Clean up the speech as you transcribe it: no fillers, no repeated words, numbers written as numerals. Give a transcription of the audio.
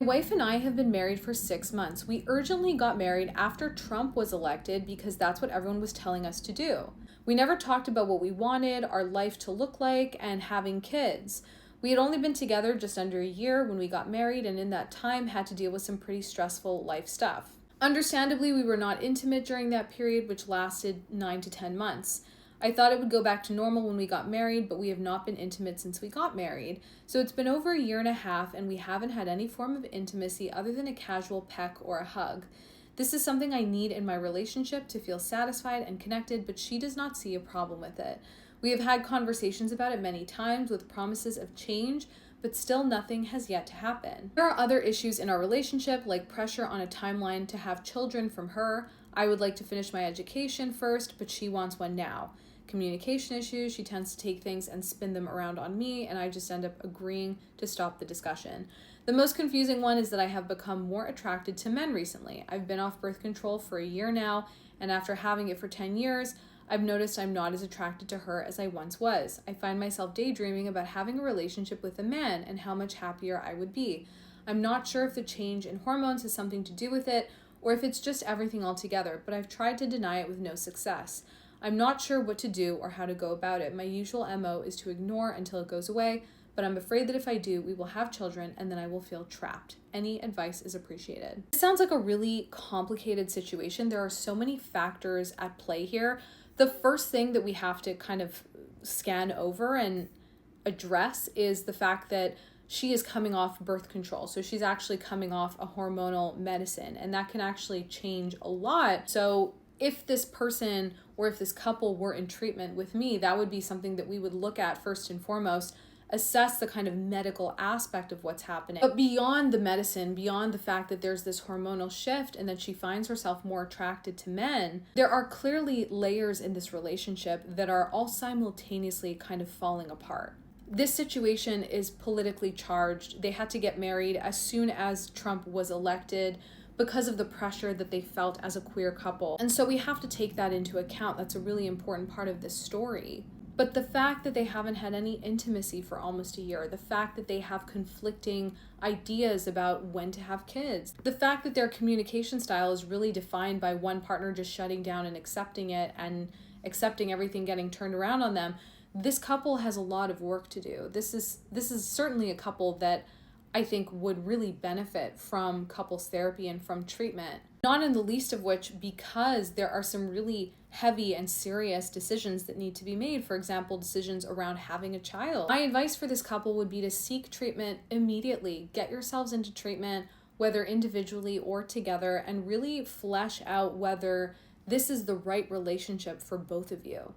My wife and I have been married for 6 months. We urgently got married after Trump was elected because that's what everyone was telling us to do. We never talked about what we wanted our life to look like and having kids. We had only been together just under a year when we got married, and in that time had to deal with some pretty stressful life stuff. Understandably, we were not intimate during that period, which lasted 9 to 10 months. I thought it would go back to normal when we got married, but we have not been intimate since we got married. So it's been over a year and a half, and we haven't had any form of intimacy other than a casual peck or a hug. This is something I need in my relationship to feel satisfied and connected, but she does not see a problem with it. We have had conversations about it many times with promises of change, but still nothing has yet to happen. There are other issues in our relationship, like pressure on a timeline to have children from her. I would like to finish my education first, but she wants one now. Communication issues, she tends to take things and spin them around on me, and I just end up agreeing to stop the discussion. The most confusing one is that I have become more attracted to men recently. I've been off birth control for a year now, and after having it for 10 years, I've noticed I'm not as attracted to her as I once was. I find myself daydreaming about having a relationship with a man and how much happier I would be. I'm not sure if the change in hormones has something to do with it, or if it's just everything altogether, but I've tried to deny it with no success. I'm not sure what to do or how to go about it. My usual MO is to ignore until it goes away, but I'm afraid that if I do, we will have children and then I will feel trapped. Any advice is appreciated. It sounds like a really complicated situation. There are so many factors at play here. The first thing that we have to kind of scan over and address is the fact that she is coming off birth control. So she's actually coming off a hormonal medicine, and that can actually change a lot. So if this person or if this couple were in treatment with me, that would be something that we would look at first and foremost, assess the kind of medical aspect of what's happening. But beyond the medicine, beyond the fact that there's this hormonal shift and that she finds herself more attracted to men, there are clearly layers in this relationship that are all simultaneously kind of falling apart. This situation is politically charged. They had to get married as soon as Trump was elected because of the pressure that they felt as a queer couple. And so we have to take that into account. That's a really important part of this story. But the fact that they haven't had any intimacy for almost a year, the fact that they have conflicting ideas about when to have kids, the fact that their communication style is really defined by one partner just shutting down and accepting it and accepting everything getting turned around on them, this couple has a lot of work to do. This is certainly a couple that I think would really benefit from couples therapy and from treatment. Not in the least of which because there are some really heavy and serious decisions that need to be made. For example, decisions around having a child. My advice for this couple would be to seek treatment immediately. Get yourselves into treatment, whether individually or together, and really flesh out whether this is the right relationship for both of you.